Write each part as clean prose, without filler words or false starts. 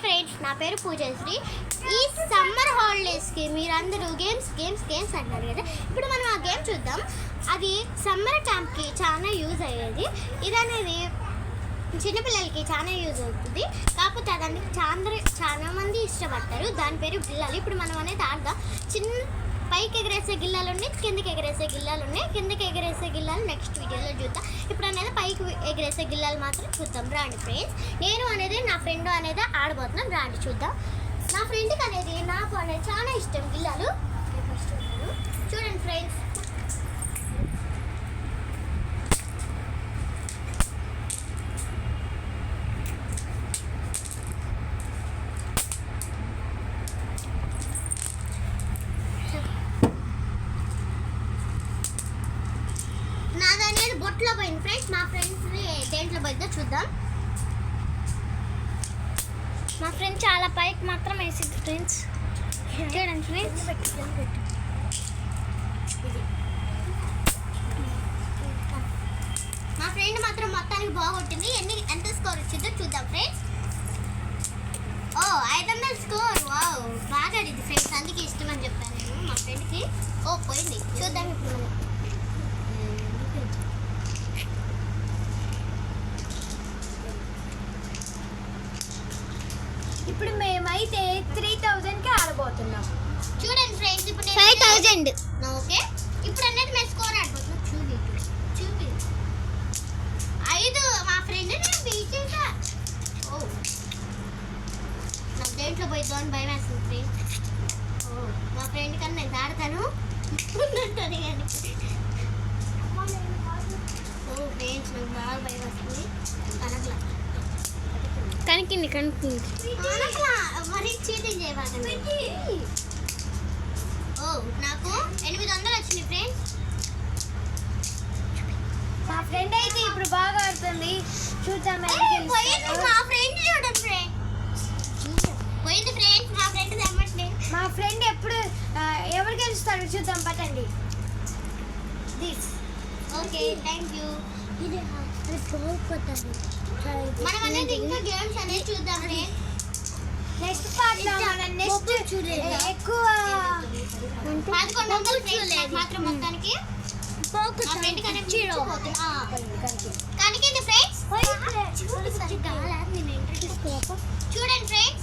Friends, నా పేరు పూజశ్రీ. ఈ సమ్మర్ హాలిడేస్కి మీరందరూ గేమ్స్ అంటారు కదా. ఇప్పుడు మనం ఆ గేమ్ చూద్దాం. అది సమ్మర్ క్యాంప్కి చాలా యూజ్ అయ్యేది. ఇది అనేది చిన్నపిల్లలకి చాలా యూజ్ అవుతుంది. కాకపోతే అదాన్ని చాలా మంది ఇష్టపడతారు. దాని పేరు బిళ్ళలు. ఇప్పుడు మనం అనేది ఆడదాం. పైకి ఎగరేసే గిల్లాలు ఉన్నాయి, కిందకి ఎగరేసే గిల్లాలు ఉన్నాయి. కిందకి ఎగరేసే గిల్లాలు నెక్స్ట్ వీడియోలో చూద్దాం. ఇప్పుడు అనేది పైకి ఎగరేసే గిల్లాలు మాత్రం చూద్దాం. రాండి ఫ్రెండ్స్, నేను అనేది నా ఫ్రెండ్ అనేది ఆడబోతున్నాం. రాండి చూద్దాం. నా ఫ్రెండ్కి అనేది నాకు అనేది చాలా ఇష్టం గిల్లాలు. చూడండి ఫ్రెండ్స్, నాదనేది బొట్లో పోయింది ఫ్రెండ్స్. మా ఫ్రెండ్స్ దేంట్లో పోయిందో చూద్దాం. మా ఫ్రెండ్ చాలా పైకి మాత్రం వేసింది ఫ్రెండ్స్. చూడండి ఫ్రెండ్స్, మా ఫ్రెండ్ మాత్రం మొత్తానికి బాగొట్టింది. ఎంత స్కోర్ వచ్చిందో చూద్దాం ఫ్రెండ్స్. 500 స్కోర్. వావ్, బాగా ఆడింది ఫ్రెండ్స్. అందుకే ఇష్టం అని చెప్పాను నేను మా ఫ్రెండ్కి. పోయింది. చూద్దాం ఇప్పుడు. ఇప్పుడు మేమైతే 3000కి ఆడబోతున్నాం. చూడండి ఫ్రెండ్స్, ఇప్పుడు 5000. ఓకే, ఇప్పుడు అనేది మేము స్కోర్ ఆడబోతున్నాం. చూపి 5. మా ఫ్రెండ్ నేను బీట్ చేసా. నాకు దేంట్లో పోయిద్దాం అని భయం వేస్తుంది ఫ్రెండ్స్. మా ఫ్రెండ్ కన్నా నేను ఆడతాను ఉంటుంది కానీ. ఫ్రెండ్స్, నాకు బాగా భయం వస్తుంది. కనకలా కనికింది మరి చీటింగ్ చేయబాకండి. నాకు 800 వచ్చింది ఫ్రెండ్స్. మా ఫ్రెండ్ అయితే ఇప్పుడు బాగా ఆడుతుంది. చూద్దాం. మా ఫ్రెండ్ చూడండి ఫ్రెండ్స్, పోయింది ఫ్రెండ్స్. మా ఫ్రెండ్ తెమ్మట్లేదు. మా ఫ్రెండ్ ఎప్పుడు ఎవరు గెలుస్తారో చూద్దాం. పట్టండి. Okay, thank you. మనం అనేది ఇంకా గేమ్స్ అనేది చూద్దాం. నెక్స్ట్ పార్ట్ లో మనం నెక్స్ట్ ఎక్కువ 1100 ఫ్రెండ్స్ మాత్రం మొత్తానికి. మా ఫ్రెండ్ కనెక్ట్ కనికింది ఫ్రెండ్స్. చూడండి ఫ్రెండ్స్,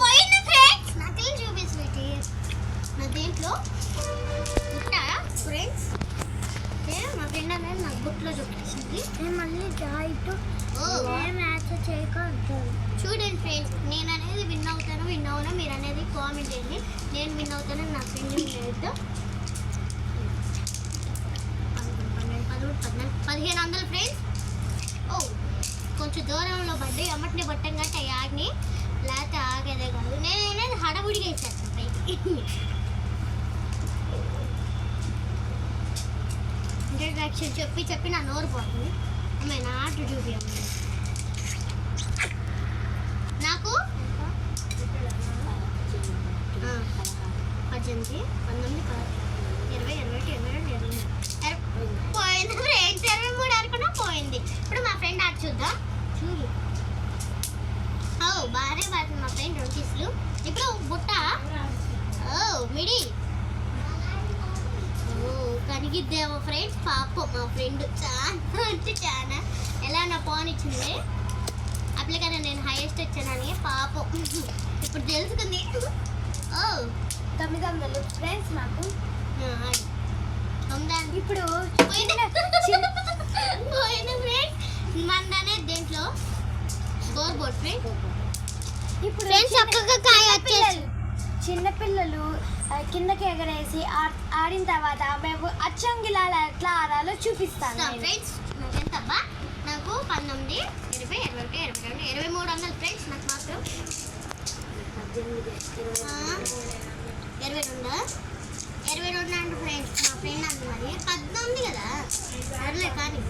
పోయింది ఫ్రెండ్స్. నాకు చూపిస్తుంది నా దేంట్లో ఫ్రెండ్స్. మా ఫ్రెండ్ అనేది నాకు బుట్లో చూపించింది. మళ్ళీ మ్యాచ్ చేయకూడదు. చూడండి ఫ్రెండ్స్, నేను అనేది విన్ అవునా మీరు అనేది కామెంట్ చేయండి. నేను విన్ అవుతాను, నా ఫ్రెండ్ విన్ అవుతాం. 1500 ఫ్రెండ్స్. కొంచెం దూరంలో పడ్డాయి. అమ్మటిని బట్టం గట్ట ఆగిని, లేకపోతే ఆగేదే కాదు. నేను అనేది హడబుడిగా ఇచ్చేస్తాను పైకి. ఇంట్రడక్షన్ చెప్పి నా నోరు పోతుంది. నా ఆట చూపి. నాకు 18, 19, 20, 21, 22, 23 పోయింది ఫ్రెండ్స్. 23 అనుకున్నా పోయింది. ఇప్పుడు మా ఫ్రెండ్ ఆట చూద్దాం. చూడు, బాగానే పడుతుంది మా ఫ్రెండ్ 2 పీసులు. ఇప్పుడు బుట్ట మిడి కనిగిద్దేమో ఫ్రెండ్స్. పాపం మా ఫ్రెండ్ చాలా అంటే చాలా ఎలా నా ఫోన్ ఇచ్చింది. అప్పటికన్నా నేను హైయెస్ట్ వచ్చానని పాపం ఇప్పుడు తెలుసుకుంది. 900 ఫ్రెండ్స్ నాకు. ఇప్పుడు పోయింది ఫ్రెండ్స్. మనదనే దేంట్లో స్కోర్ బోర్డ్ ఫ్రెండ్స్. ఇప్పుడు చక్కగా చిన్నపిల్లలు కిందకి ఎగరేసి ఆడిన తర్వాత మేము అచ్చంగిలాల ఎట్లా ఆడాలో చూపిస్తాను ఫ్రెండ్స్. నాకెంతబ్బా, నాకు 19, 20, 21, 22, 2300 ఫ్రెండ్స్. నాకు మాత్రం 22 అండి ఫ్రెండ్స్. మా ఫ్రెండ్ అంది మరి 19 కదా, సర్లే కానీ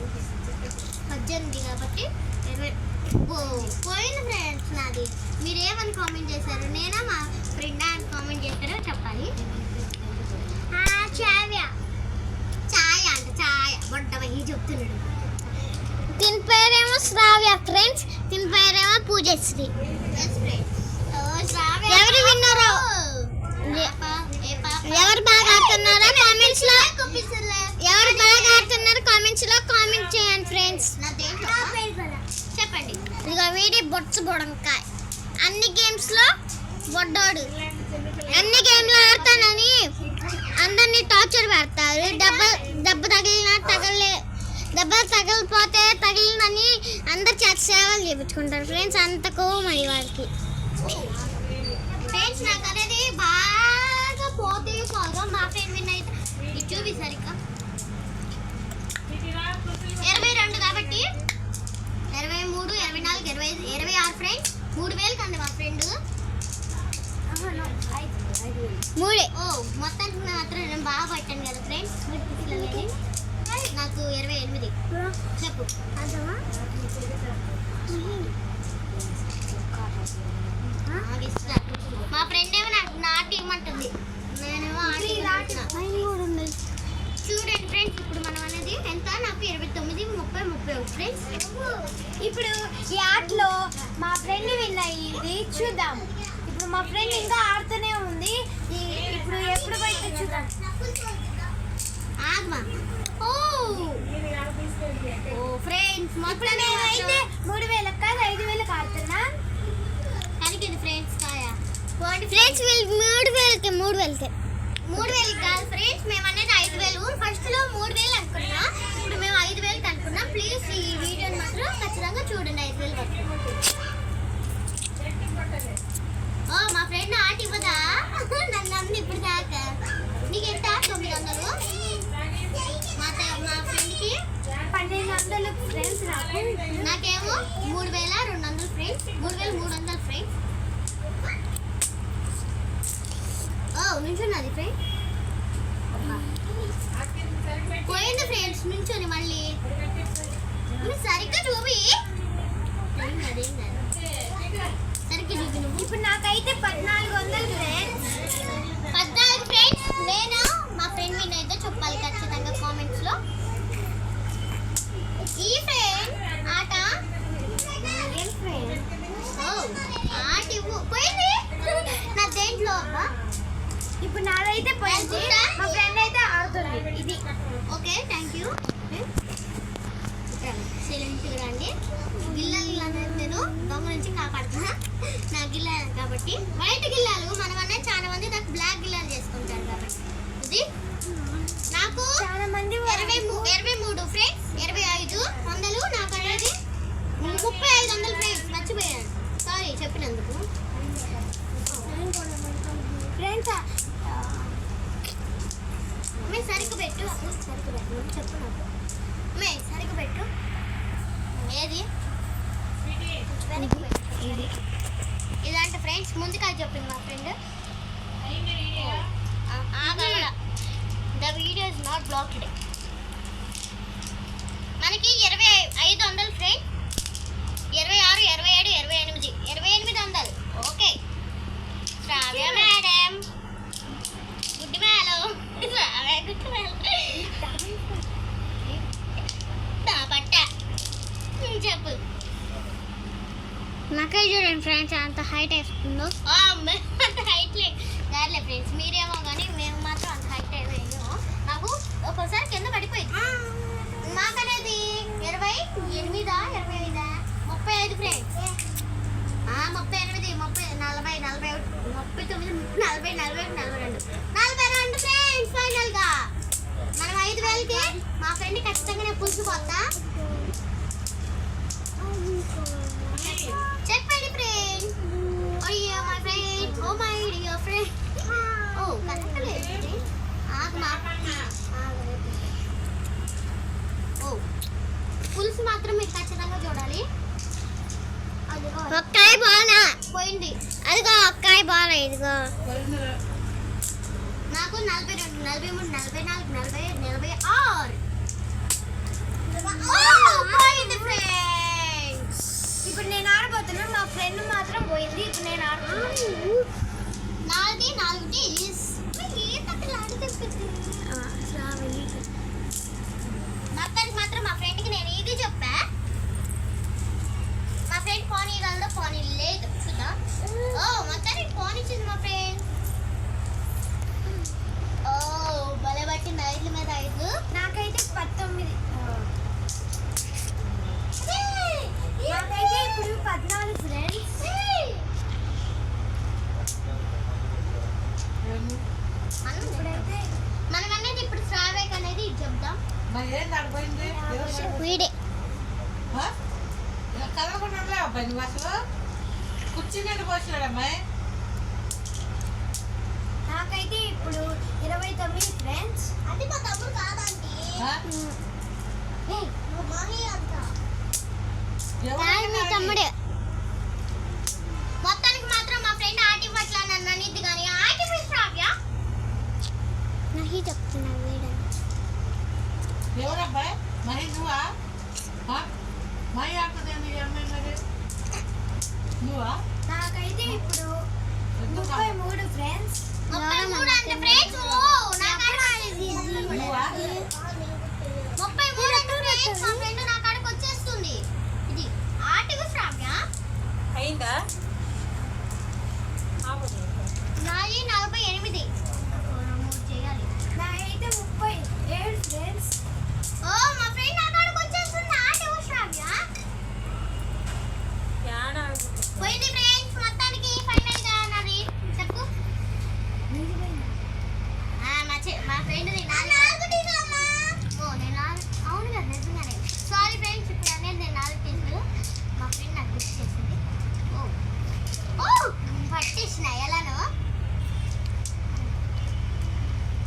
18 కాబట్టి 20 పోయింది ఫ్రెండ్స్ నాది. మీరేమని కామెంట్ చేశారు? నేనా మా ఫ్రెండ్ అని కామెంట్ చేశారో చెప్పాలి. ఛాయ అంట, ఛాయ బొడ్డ చెప్తున్నాడు. దీని పేరేమో శ్రావ్య ఫ్రెండ్స్, దీని పేరేమో పూజశ్రీ. ఎవరు విన్నారో, ఎవరు బాగా ఆడుతున్నారో కామెంట్స్ లో, ఎవరు బాగా ఆడుతున్నారో కామెంట్స్ లో కామెంట్ చేయండి ఫ్రెండ్స్. చెప్పండి. ఇదిగో వీడి బొట్సు బుడంకాయ. అన్ని గేమ్స్ లో బొడ్డోడు. అన్ని గేమ్లు ఆడతానని అందరినీ టార్చర్ పెడతారు. దెబ్బ తగిలిపోతే తగిలినని అందరు చేత సేవలు చేయించుకుంటారు ఫ్రెండ్స్. అంత కోమడి వాడికి. ఫ్రెండ్స్ నాకు అనేది బాగా పోతే పోగా మా ఫ్రెండ్ విన్ అయితే ఇది చూపి సరిగ్గా 22 కాబట్టి 23, 24, 25, 26 ఫ్రెండ్స్. 3000 కంది మా ఫ్రెండ్. మూడే. ఓ మొత్తానికి మాత్రం నేను బాగా పట్టాను కదా ఫ్రెండ్స్. నాకు 28. చెప్పు. మా ఫ్రెండ్ ఏమో నాకు నాటి ఇమ్మంటుంది, నేనేమో చూడండి ఫ్రెండ్స్. ఇప్పుడు మనం అనేది ఎంత, నాకు 29, 30, 31 ఫ్రెండ్స్. ఇప్పుడు ఈ ఆటలో మా ఫ్రెండ్ విన్ అయ్యింది, చూద్దాం. ఇప్పుడు మా ఫ్రెండ్ ఇంకా ఆడుతూనే ఉంది. ఇప్పుడు ఎప్పుడు పోయితే చూద్దాం. ఆగమా. ఓ ఫ్రెండ్స్ మొత్తం నేనైతే 3000 కాదు 5000 ఆడుతున్నా. కలిగింది ఫ్రెండ్స్ కాయ. ఫ్రెండ్స్ వీళ్ళు 3000 కాదు ఫ్రెండ్స్, మేము అనేది 5000. ఫస్ట్ లో 3000 అనుకున్నాం, ఇప్పుడు మేము 5000 అనుకున్నాం. ప్లీజ్ ఈ వీడియోని మాత్రం ఖచ్చితంగా చూడండి. 5000 వరకు. ఓ మా ఫ్రెండ్ ఆట ఇవ్వదా నన్ను అంది ఇప్పుడు దాకా. నీకు ఎంత? 900. మా ఫ్రెండ్కి 1200 ఫ్రెండ్స్. నాకేమో 3200 ఫ్రెండ్స్. 3300 ఫ్రెండ్స్. ఓ నుంచున్నది ఫ్రెండ్. పోయింది ఫ్రెండ్స్ నుంచొని మళ్ళీ. సరిగ్గా చూపి, సరిగ్గా చూపి నువ్వు. ఇప్పుడు నాకైతే 1400 ఫ్రెండ్స్. 14 ఫ్రెండ్స్. నేను మా ఫ్రెండ్ విన్ అయితే చెప్పాలి ఖచ్చితంగా కామెంట్స్ లో. ఈ ఫ్రెండ్ ఆట ఆట ఇవ్వు. పోయింది నా దేంట్లో అబ్బా. ఇప్పుడు నాదైతే పోయింది, మా ఫ్రెండ్ అయితే ఆడుతుంది. ఇది ఓకే థ్యాంక్ యూ. సైలెంట్గా రండి. గిల్లలు అనేది నేను దొంగ నుంచి కాపాడుతున్నా. నా గిల్లాలు కాబట్టి వైట్ గిల్లాలు మనం అనేది చాలా మంది నాకు బ్లాక్ గిల్లాలు చేసుకుంటారు కాబట్టి. ఇది నాకు చాలా మంది 23 ఫ్రెండ్స్. 2500 నాకు అనేది 3500 ఫ్రెండ్స్. మర్చిపోయాను, సారీ చెప్పినందుకు. ఫ్రెండ్స్ మీరు సరిగ్గా పెట్టు. సరిగ్గా పెట్టు చెప్పు నాకు. మే సరిగ్గా పెట్టు. ఏది ఇది ఇదంటే ఫ్రెండ్స్ ముందుకాయ చెప్పింది మా friend. The video is not blocked. మనకి 2500 ఫ్రెండ్. 26, 27, 28, 2800. ఓకే శ్రావ్య మేడం. గుడ్ మేలో శ్రావ్య గుడ్ మేలో పట్ట చెప్పు. నాకై చూడండి ఫ్రెండ్స్ అంత హైట్ వేస్తుందో. అంత హైట్ లేదులే ఫ్రెండ్స్, మీరేమో కానీ మేము మాత్రం అంత హైట్ వేయము. నాకు ఒక్కోసారి కింద పడిపోయింది. మాకనేది 28, 25, 35 ఫ్రెండ్స్. 38, 30, 40, 40, 39, 40, 41, 42 ఫ్రెండ్స్. ఫైనల్ గా మనం 5000కి మా ఫ్రెండ్ ఖచ్చితంగా నేను పులిసిపోతా. చెప్పండి ఫ్రెండ్. అయ్యో my friend, oh my dear friend. ఓ కరెక్ట్లేదు. ఓ పులుసు మాత్రం మీరు ఖచ్చితంగా చూడాలి. ఒక్కాయ బాగా పోయింది. అదిగో ఒక్కాయ బాగా. ఇదిగో నాకు 42, 43, 44, 45, 46. పోయింది ఫ్రెండ్స్. ఇప్పుడు నేను ఆడబోతున్నా, మా ఫ్రెండ్ మాత్రం పోయింది. ఇప్పుడు నేను ఆడుతున్నాను. 4 ఈస్ మొత్తానికి మాత్రం మా ఫ్రెండ్కి నేను ఇది చెప్పా. ఏంది దేవుడు వీడే ఆ? ఇలా కదలకుండా ఉండలేవు అబ్బాయి నువ్వు అసలు కుర్చీ నుండి పోసినాడు అమ్మాయి నాకైతే ఇప్పుడు 29 ఫ్రెండ్స్ అంటే మా తమ్ముడు కాదండి ఆ? తాయి మీ తమ్ముడే మొత్తానికి మాత్రం మా ఫ్రెండ్ ఆటి పట్ల నన్ను అనేది కానీ ఆటి శ్రావ్య నహి చెప్తున్నా వీడని ఎవరబ్బాయి మరి నువ్వా ఆ? మరి ఆడుతుంది ఈ అమ్మాయి మరి నువ్వా నాకైతే ఇప్పుడు ఎందుకు 33 ఫ్రెండ్స్ 33 అంటే ఫ్రెండ్స్ నువ్వా 33 అంటే ఫ్రెండ్స్ మా ఫ్రెండ్ నా కాడికి వచ్చేస్తుంది ఇది ఆటివి శ్రావ్య అయిందా నాది 48 చేయాలి నాదైతే 37 ఫ్రెండ్స్ ఓ మా ఫ్రెండ్ నా కాడికి వచ్చేస్తుంది ఆటివి శ్రావ్య పోయింది ఫ్రెండ్స్ మొత్తానికి ఫైనల్ గా నాది చెప్పు మా ఫ్రెండ్ అవును కదా నిజంగానే సారీ ఫ్రెండ్స్ ఇప్పుడు అనేది నేను 4 కేసులు మా ఫ్రెండ్ నాకు గిఫ్ట్ చేసింది ఓ పట్టేసిన ఎలానో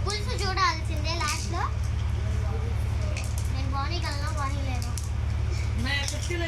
పులుసు చూడాల్సిందే లాస్ట్లో నేను బాగుని కలనా బాగుని లేను కుర్చీలో